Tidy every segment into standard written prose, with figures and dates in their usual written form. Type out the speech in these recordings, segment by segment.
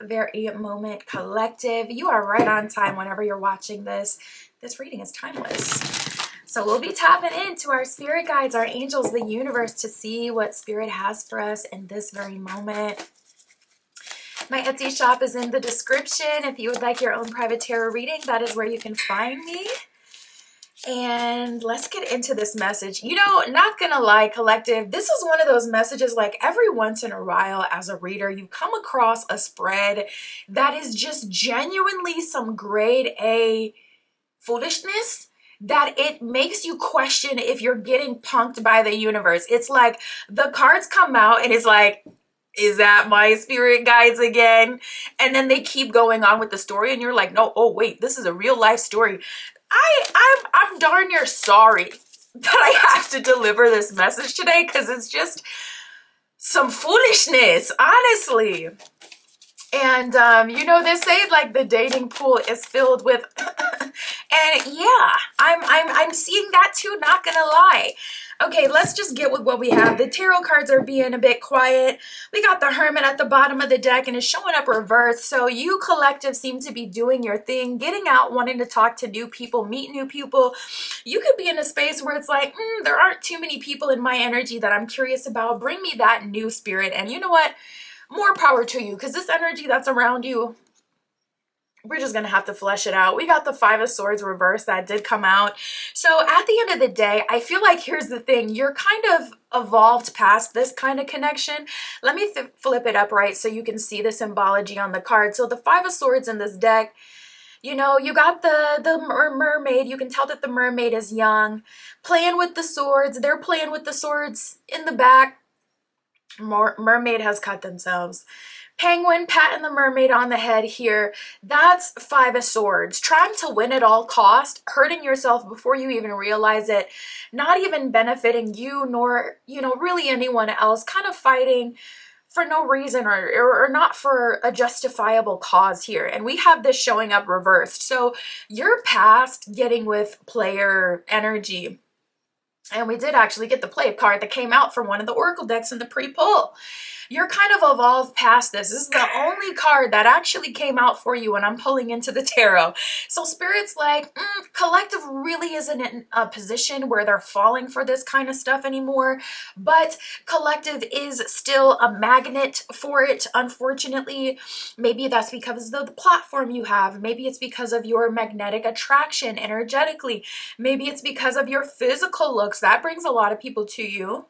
very moment, collective. You are right on time whenever you're watching this. This reading is timeless. So we'll be tapping into our spirit guides, our angels, the universe, to see what spirit has for us in this very moment. My Etsy shop is in the description. If you would like your own private tarot reading, that is where you can find me. And let's get into this message. You know, not gonna lie, collective, this is one of those messages, like every once in a while as a reader, you come across a spread that is just genuinely some grade A foolishness that it makes you question if you're getting punked by the universe. It's like the cards come out and it's like, is that my spirit guides again? And then they keep going on with the story and you're like, no, oh wait, this is a real life story. I'm darn near sorry that I have to deliver this message today, because it's just some foolishness, honestly. And you know, they say like the dating pool is filled with and yeah, I'm seeing that too, not gonna lie. Okay, let's just get with what we have. The tarot cards are being a bit quiet. We got the Hermit at the bottom of the deck and it's showing up reversed. So you collective seem to be doing your thing, getting out, wanting to talk to new people, meet new people. You could be in a space where it's like, there aren't too many people in my energy that I'm curious about. Bring me that new spirit. And you know what? More power to you, because this energy that's around you, we're just gonna have to flesh it out. We got the Five of Swords reversed that did come out. So at the end of the day, I feel like here's the thing. You're kind of evolved past this kind of connection. Let me flip it up right so you can see the symbology on the card. So the Five of Swords in this deck, you know, you got the mermaid. You can tell that the mermaid is young, playing with the swords. They're playing with the swords in the back. Mermaid has cut themselves. Penguin patting the mermaid on the head here. That's Five of Swords. Trying to win at all cost, hurting yourself before you even realize it, not even benefiting you nor, you know, really anyone else, kind of fighting for no reason or not for a justifiable cause here. And we have this showing up reversed. So you're past getting with player energy. And we did actually get the play card that came out from one of the Oracle decks in the pre-pull. You're kind of evolved past this. This is the only card that actually came out for you when I'm pulling into the tarot. So Spirit's like, collective really isn't in a position where they're falling for this kind of stuff anymore. But collective is still a magnet for it, unfortunately. Maybe that's because of the platform you have. Maybe it's because of your magnetic attraction energetically. Maybe it's because of your physical looks. That brings a lot of people to you.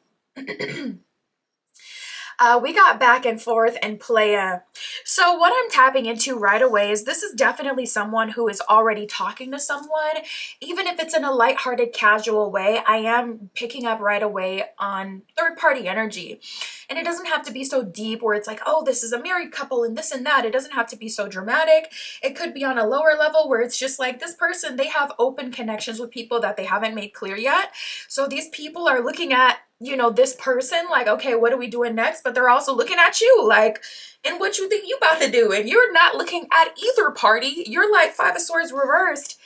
We got back and forth and playa. So what I'm tapping into right away is this is definitely someone who is already talking to someone. Even if it's in a lighthearted, casual way, I am picking up right away on third-party energy. And it doesn't have to be so deep where it's like, oh, this is a married couple and this and that. It doesn't have to be so dramatic. It could be on a lower level where it's just like this person, they have open connections with people that they haven't made clear yet. So these people are looking at, you know, this person like, okay, what are we doing next? But they're also looking at you like, and what you think you about to do? And you're not looking at either party. You're like Five of Swords reversed.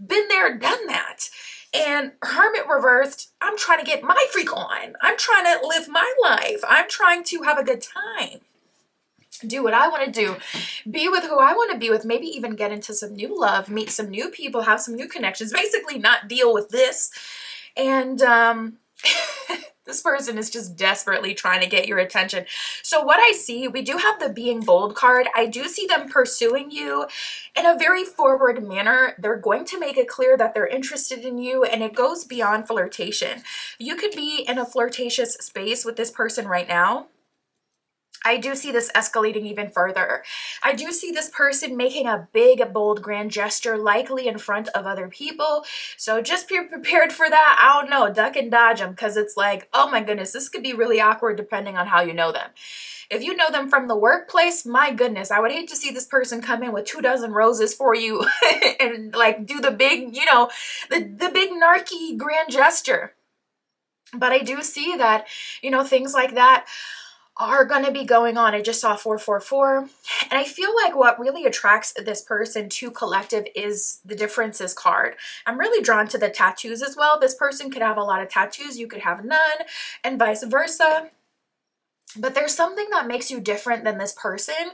Been there, done that. And Hermit reversed, I'm trying to get my freak on. I'm trying to live my life. I'm trying to have a good time. Do what I want to do. Be with who I want to be with. Maybe even get into some new love. Meet some new people. Have some new connections. Basically not deal with this. And this person is just desperately trying to get your attention. So what I see, we do have the Being Bold card. I do see them pursuing you in a very forward manner. They're going to make it clear that they're interested in you, and it goes beyond flirtation. You could be in a flirtatious space with this person right now. I do see this escalating even further. I do see this person making a big, bold, grand gesture, likely in front of other people. So just be prepared for that. I don't know, duck and dodge them, because it's like, oh my goodness, this could be really awkward depending on how you know them. If you know them from the workplace, my goodness, I would hate to see this person come in with 24 roses for you and like do the big, you know, the big narky grand gesture. But I do see that, you know, things like that are going to be going on. I just saw 444. And I feel like what really attracts this person to collective is the differences card. I'm really drawn to the tattoos as well. This person could have a lot of tattoos. You could have none, and vice versa. but there's something that makes you different than this person,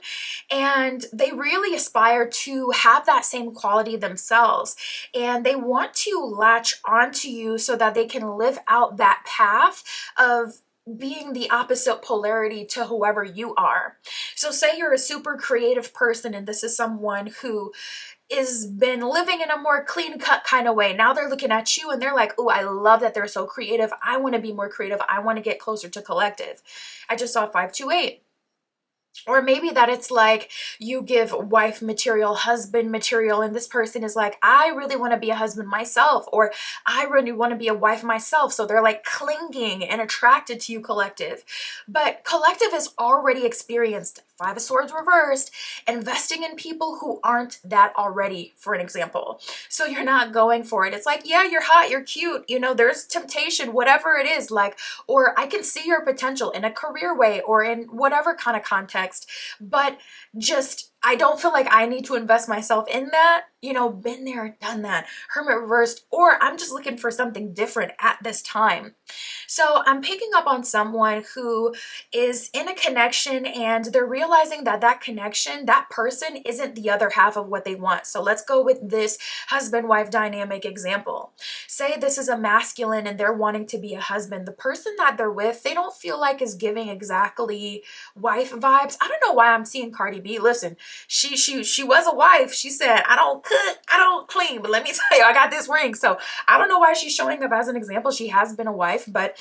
and they really aspire to have that same quality themselves, and they want to latch onto you so that they can live out that path of being the opposite polarity to whoever you are. So say you're a super creative person and this is someone who is been living in a more clean cut kind of way. Now they're looking at you and they're like, oh, I love that they're so creative. I want to be more creative. I want to get closer to collective. I just saw 528. Or maybe that it's like you give wife material, husband material, and this person is like, I really want to be a husband myself, or I really want to be a wife myself. So they're like clinging and attracted to you, collective. But collective has already experienced Five of Swords reversed, investing in people who aren't that already, for an example. So you're not going for it. It's like, yeah, you're hot, you're cute, you know, there's temptation, whatever it is, like, or I can see your potential in a career way or in whatever kind of context, but just I don't feel like I need to invest myself in that. You know, been there, done that, Hermit reversed, or I'm just looking for something different at this time. So I'm picking up on someone who is in a connection and they're realizing that that connection, that person isn't the other half of what they want. So let's go with this husband-wife dynamic example. Say this is a masculine and they're wanting to be a husband. The person that they're with, they don't feel like is giving exactly wife vibes. I don't know why I'm seeing Cardi B. Listen, she was a wife. She said, I don't cook, I don't clean, but let me tell you, I got this ring. So I don't know why she's showing up as an example. She has been a wife, but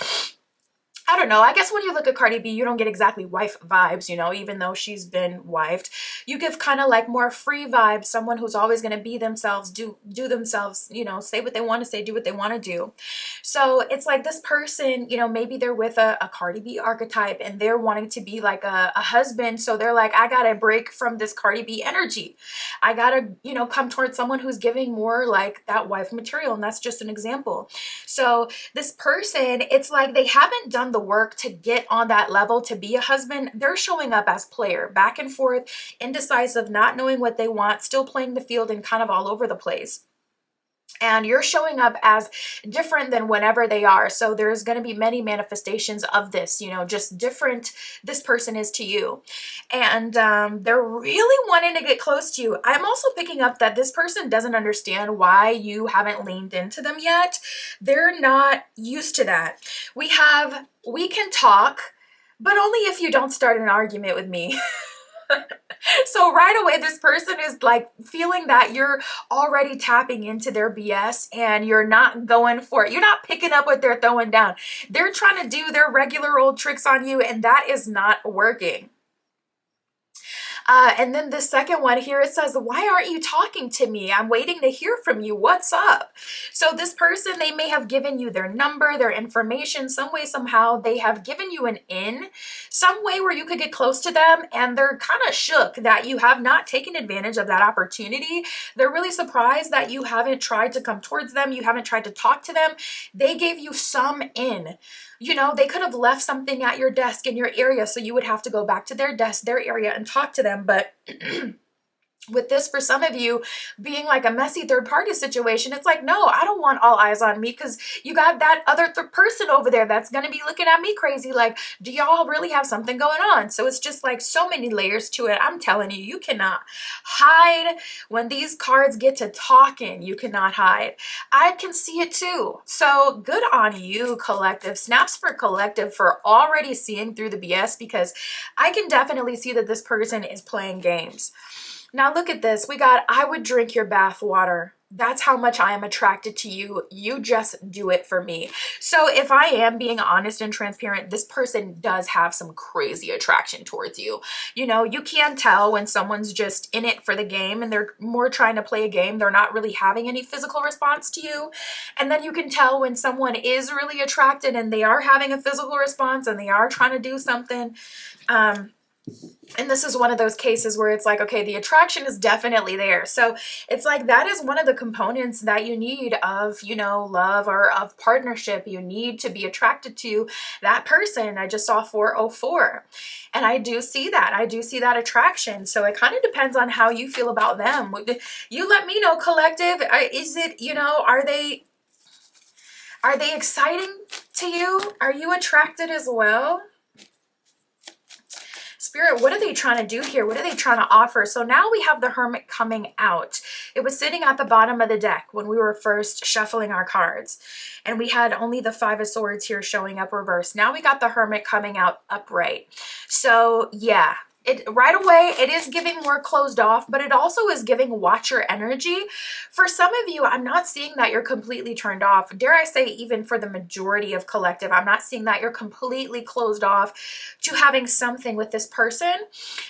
I don't know. I guess when you look at Cardi B, you don't get exactly wife vibes, you know, even though she's been wifed. You give kind of like more free vibes, someone who's always going to be themselves, do themselves, you know, say what they want to say, do what they want to do. So it's like this person, you know, maybe they're with a Cardi B archetype and they're wanting to be like a husband. So they're like, I got to break from this Cardi B energy. I got to, you know, come towards someone who's giving more like that wife material. And that's just an example. So this person, it's like they haven't done the work to get on that level to be a husband. They're showing up as player, back and forth, indecisive, not knowing what they want, still playing the field and kind of all over the place. And you're showing up as different than whenever they are. So there's going to be many manifestations of this, you know, just different this person is to you. And they're really wanting to get close to you. I'm also picking up that this person doesn't understand why you haven't leaned into them yet. They're not used to that. We can talk, but only if you don't start an argument with me. So right away, this person is like feeling that you're already tapping into their BS and you're not going for it. You're not picking up what they're throwing down. They're trying to do their regular old tricks on you, and that is not working. And then the second one here, it says, why aren't you talking to me? I'm waiting to hear from you. What's up? So this person, they may have given you their number, their information, some way, somehow they have given you an in, some way where you could get close to them, and they're kind of shook that you have not taken advantage of that opportunity. They're really surprised that you haven't tried to come towards them. You haven't tried to talk to them. They gave you some in. You know, they could have left something at your desk in your area, so you would have to go back to their desk, their area, and talk to them. But with this, for some of you, being like a messy third party situation, it's like, no, I don't want all eyes on me because you got that other person over there that's going to be looking at me crazy. Like, do y'all really have something going on? So it's just like so many layers to it. I'm telling you, you cannot hide when these cards get to talking. You cannot hide. I can see it too. So good on you, collective. Snaps for collective for already seeing through the BS, because I can definitely see that this person is playing games. Now look at this. We got, I would drink your bath water. That's how much I am attracted to you. You just do it for me. So if I am being honest and transparent, this person does have some crazy attraction towards you. You know, you can tell when someone's just in it for the game and they're more trying to play a game. They're not really having any physical response to you. And then you can tell when someone is really attracted and they are having a physical response and they are trying to do something. And this is one of those cases where it's like, okay, the attraction is definitely there. So it's like that is one of the components that you need of, you know, love or of partnership. You need to be attracted to that person. I just saw 404. And I do see that. I do see that attraction. So it kind of depends on how you feel about them. You let me know, collective. Is it, you know, are they exciting to you? Are you attracted as well? Spirit, what are they trying to do here? What are they trying to offer? So now we have the Hermit coming out. It was sitting at the bottom of the deck when we were first shuffling our cards. And we had only the Five of Swords here showing up reversed. Now we got the Hermit coming out upright. So yeah, right away, it is giving more closed off, but it also is giving watcher energy. For some of you, I'm not seeing that you're completely turned off. Dare I say, even for the majority of collective, I'm not seeing that you're completely closed off to having something with this person.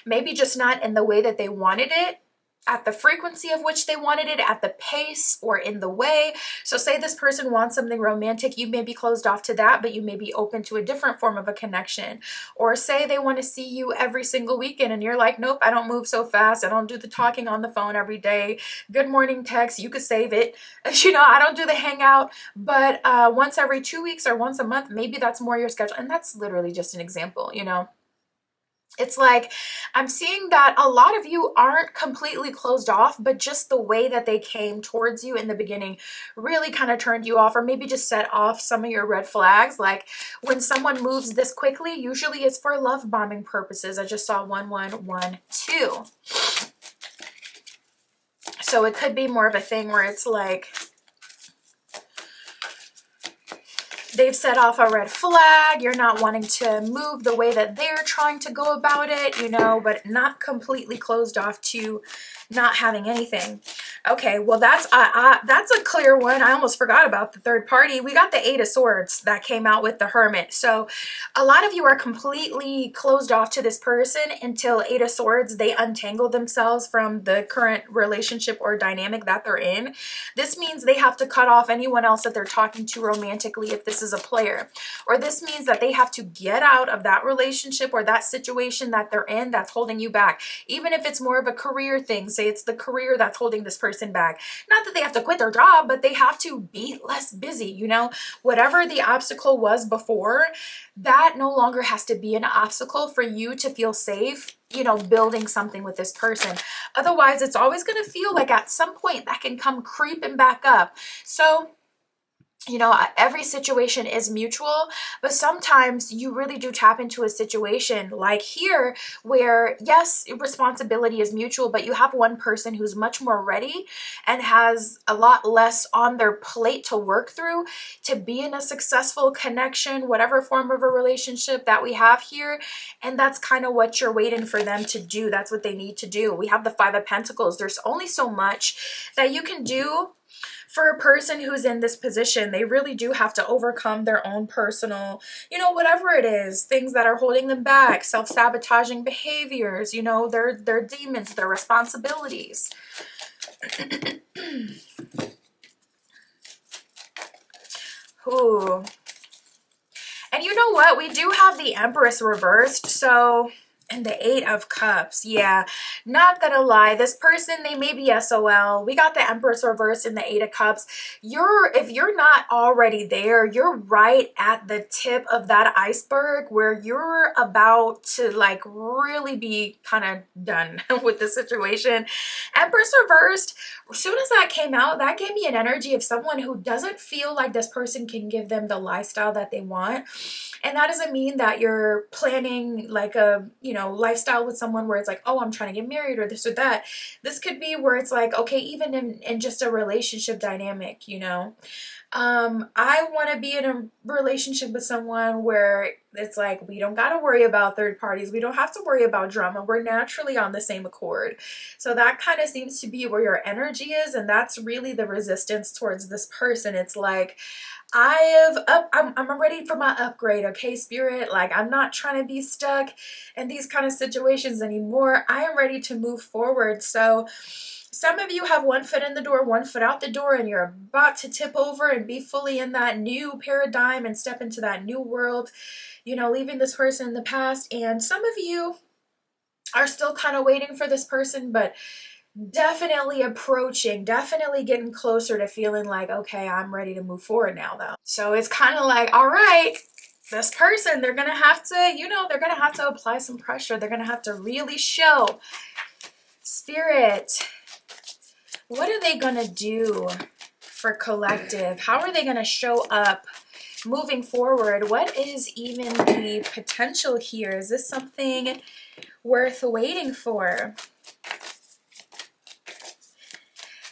Maybe just not in the way that they wanted it, at the frequency of which they wanted it, at the pace, or in the way. So say this person wants something romantic, you may be closed off to that, but you may be open to a different form of a connection. Or say they want to see you every single weekend and you're like, nope, I don't move so fast. I don't do the talking on the phone every day. Good morning text, you could save it. You know, I don't do the hangout, but once every 2 weeks or once a month, maybe that's more your schedule. And that's literally just an example, you know. It's like, I'm seeing that a lot of you aren't completely closed off, but just the way that they came towards you in the beginning really kind of turned you off, or maybe just set off some of your red flags. Like when someone moves this quickly, usually it's for love bombing purposes. I just saw 1112. So it could be more of a thing where it's like, they've set off a red flag. You're not wanting to move the way that they're trying to go about it, you know, but not completely closed off to not having anything. Okay, well, that's a clear one. I almost forgot about the third party. We got the Eight of Swords that came out with the Hermit. So a lot of you are completely closed off to this person until Eight of Swords, they untangle themselves from the current relationship or dynamic that they're in. This means they have to cut off anyone else that they're talking to romantically if this is a player. Or this means that they have to get out of that relationship or that situation that they're in that's holding you back. Even if it's more of a career thing, say it's the career that's holding this person back. Not that they have to quit their job, but they have to be less busy, you know? Whatever the obstacle was before, that no longer has to be an obstacle for you to feel safe, you know, building something with this person. Otherwise, it's always going to feel like at some point that can come creeping back up. So, you know, every situation is mutual, but sometimes you really do tap into a situation like here where, yes, responsibility is mutual, but you have one person who's much more ready and has a lot less on their plate to work through to be in a successful connection, whatever form of a relationship that we have here. And that's kind of what you're waiting for them to do. That's what they need to do. We have the Five of Pentacles. There's only so much that you can do for a person who's in this position. They really do have to overcome their own personal, you know, whatever it is, things that are holding them back, self-sabotaging behaviors, you know, their demons, their responsibilities. Ooh. And you know what? We do have the Empress reversed, so... And the Eight of Cups. Yeah, not gonna lie, this person, they may be SOL. We got the Empress reversed in the Eight of Cups. If you're not already there, you're right at the tip of that iceberg where you're about to like really be kind of done with the situation. Empress reversed, as soon as that came out, that gave me an energy of someone who doesn't feel like this person can give them the lifestyle that they want. And that doesn't mean that you're planning like a, you know, lifestyle with someone where it's like, oh, I'm trying to get married or this or that. This could be where it's like, okay, even in just a relationship dynamic, you know, I want to be in a relationship with someone where it's like, we don't got to worry about third parties. We don't have to worry about drama. We're naturally on the same accord. So that kind of seems to be where your energy is. And that's really the resistance towards this person. It's like, I'm ready for my upgrade, okay, Spirit? Like, I'm not trying to be stuck in these kind of situations anymore. I am ready to move forward. So some of you have one foot in the door, one foot out the door, and you're about to tip over and be fully in that new paradigm and step into that new world, you know, leaving this person in the past. And some of you are still kind of waiting for this person, but definitely approaching, definitely getting closer to feeling like, okay, I'm ready to move forward now though. So it's kind of like, all right, this person, they're going to have to, you know, they're going to have to apply some pressure. They're going to have to really show. Spirit, what are they going to do for collective? How are they going to show up moving forward, what is even the potential here? Is this something worth waiting for?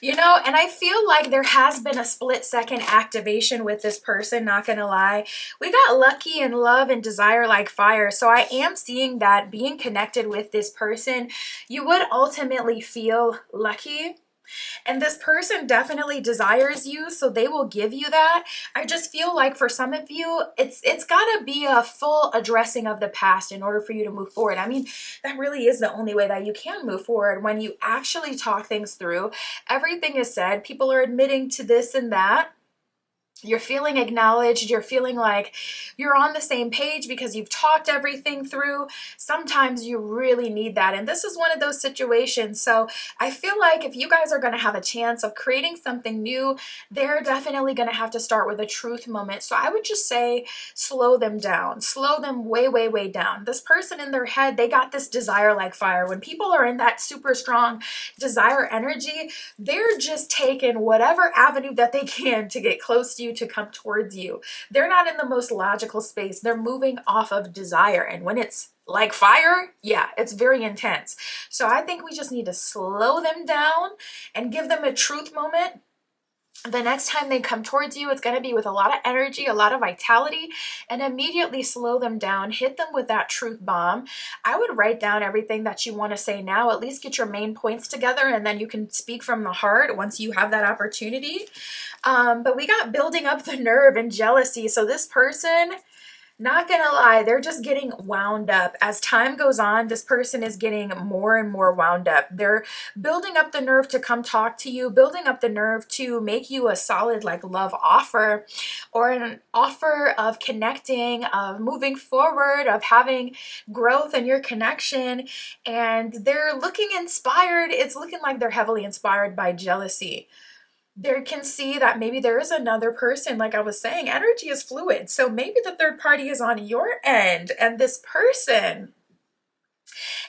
You know, and I feel like there has been a split-second activation with this person, not gonna lie. We got lucky in love and desire like fire. So I am seeing that being connected with this person, you would ultimately feel lucky. And this person definitely desires you, so they will give you that. I just feel like for some of you, it's got to be a full addressing of the past in order for you to move forward. I mean, that really is the only way that you can move forward, when you actually talk things through. Everything is said. People are admitting to this and that. You're feeling acknowledged. You're feeling like you're on the same page because you've talked everything through. Sometimes you really need that. And this is one of those situations. So I feel like if you guys are going to have a chance of creating something new, they're definitely going to have to start with a truth moment. So I would just say slow them down. Slow them way, way, way down. This person in their head, they got this desire like fire. When people are in that super strong desire energy, they're just taking whatever avenue that they can to get close to you, to come towards you. They're not in the most logical space. They're moving off of desire. And when it's like fire, yeah, it's very intense. So I think we just need to slow them down and give them a truth moment. The next time they come towards you, it's going to be with a lot of energy, a lot of vitality, and immediately slow them down. Hit them with that truth bomb. I would write down everything that you want to say now, at least get your main points together, and then you can speak from the heart once you have that opportunity. But we got building up the nerve and jealousy. So this person, not gonna lie, they're just getting wound up. As time goes on, this person is getting more and more wound up. They're building up the nerve to come talk to you, building up the nerve to make you a solid like love offer, or an offer of connecting, of moving forward, of having growth in your connection. And they're looking inspired. It's looking like they're heavily inspired by jealousy. They can see that maybe there is another person. Like I was saying, energy is fluid. So maybe the third party is on your end, and this person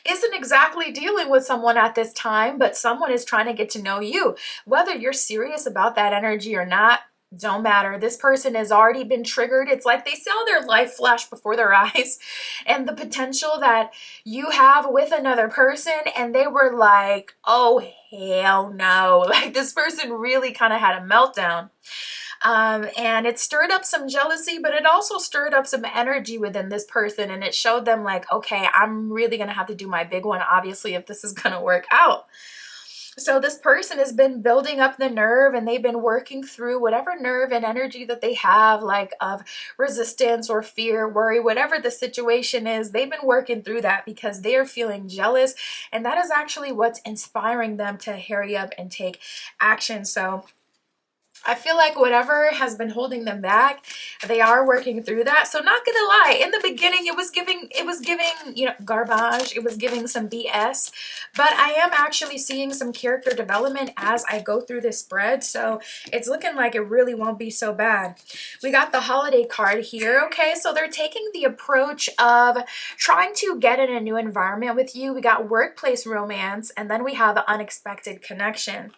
isn't exactly dealing with someone at this time, but someone is trying to get to know you. Whether you're serious about that energy or not, don't matter. This person has already been triggered. It's like they saw their life flash before their eyes and the potential that you have with another person, and they were like, oh hell no. Like this person really kind of had a meltdown. And it stirred up some jealousy, but it also stirred up some energy within this person, and it showed them like, okay, I'm really gonna have to do my big one, obviously, if this is gonna work out. So this person has been building up the nerve, and they've been working through whatever nerve and energy that they have, like of resistance or fear, worry, whatever the situation is. They've been working through that because they are feeling jealous, and that is actually what's inspiring them to hurry up and take action. So I feel like whatever has been holding them back, they are working through that. So not gonna lie, in the beginning it was giving, you know, garbage. It was giving some BS. But I am actually seeing some character development as I go through this spread. So it's looking like it really won't be so bad. We got the holiday card here. Okay, so they're taking the approach of trying to get in a new environment with you. We got workplace romance, and then we have unexpected connection.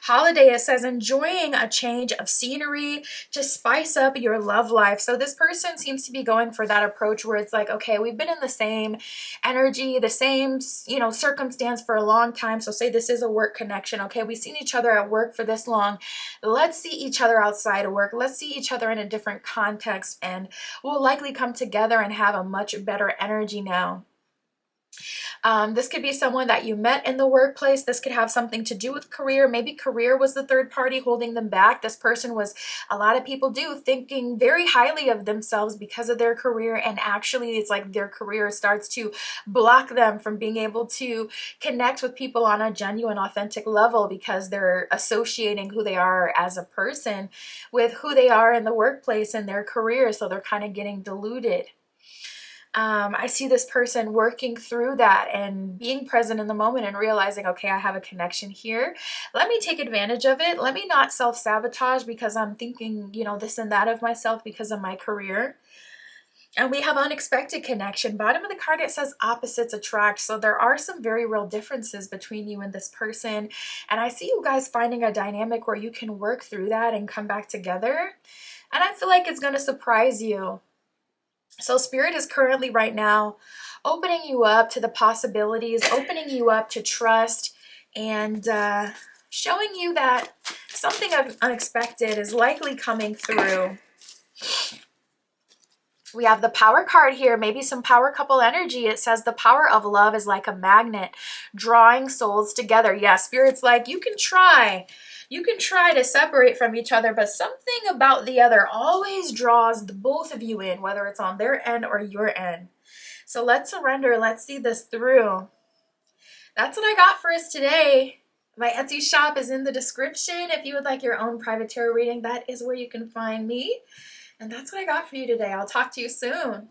Holiday, it says enjoying a change of scenery to spice up your love life. So this person seems to be going for that approach where it's like, okay, we've been in the same energy, the same, you know, circumstance for a long time. So say this is a work connection. Okay, we've seen each other at work for this long. Let's see each other outside of work. Let's see each other in a different context, and we'll likely come together and have a much better energy now. This could be someone that you met in the workplace. This could have something to do with career. Maybe career was the third party holding them back. This person was, a lot of people do, thinking very highly of themselves because of their career, and actually it's like their career starts to block them from being able to connect with people on a genuine, authentic level because they're associating who they are as a person with who they are in the workplace and their career. So they're kind of getting diluted. I see this person working through that and being present in the moment and realizing, okay, I have a connection here. Let me take advantage of it. Let me not self-sabotage because I'm thinking, you know, this and that of myself because of my career. And we have unexpected connection. Bottom of the card, it says opposites attract. So there are some very real differences between you and this person. And I see you guys finding a dynamic where you can work through that and come back together. And I feel like it's going to surprise you. So Spirit is currently right now opening you up to the possibilities, opening you up to trust, and showing you that something unexpected is likely coming through. We have the Power card here, maybe some power couple energy. It says the power of love is like a magnet, drawing souls together. Yeah, Spirit's like, you can try to separate from each other, but something about the other always draws the both of you in, whether it's on their end or your end. So let's surrender. Let's see this through. That's what I got for us today. My Etsy shop is in the description. If you would like your own private tarot reading, that is where you can find me. And that's what I got for you today. I'll talk to you soon.